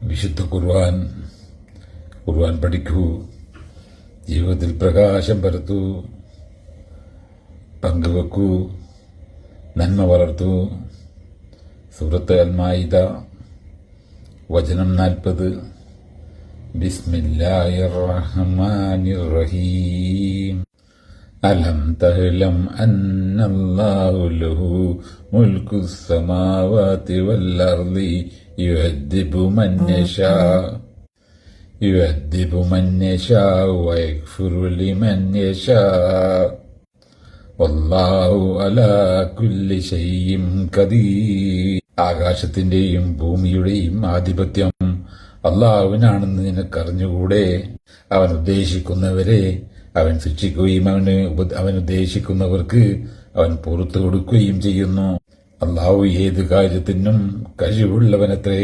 വിശുദ്ധ ഖുർആൻ പഠിക്കൂ, ജീവിതത്തിൽ പ്രകാശം പരത്തൂ, പങ്കുവെക്കൂ, നന്മ വളർത്തൂ. സൂറത്ത് അൽ-മാഇദ വചനം 40. ബിസ്മില്ലാഹിർ റഹ്മാനിർ റഹീം. അലം തഅലം അന്നല്ലാഹു ലഹു മുൽകുസ് സമാവാതി വൽ അർളി യുഅദ്ദിബു മൻ യശാ വയഗ്ഫിറു ലിമൻ യശാ വല്ലാഹു അലാ കുല്ലി ശൈഇൻ ഖദീർ. ആകാശത്തിന്റെയും ഭൂമിയുടെയും ആധിപത്യം അള്ളാഹുവിനാണെന്ന് നിനക്കറിഞ്ഞുകൂടെ? അവൻ ഉദ്ദേശിക്കുന്നവരെ അവൻ ശിക്ഷിക്കുകയും അവൻ ഉദ്ദേശിക്കുന്നവർക്ക് അവൻ പുറത്തു കൊടുക്കുകയും ചെയ്യുന്നു. അള്ളാഹു ഏത് കാര്യത്തിനും കഴിവുള്ളവനത്രേ.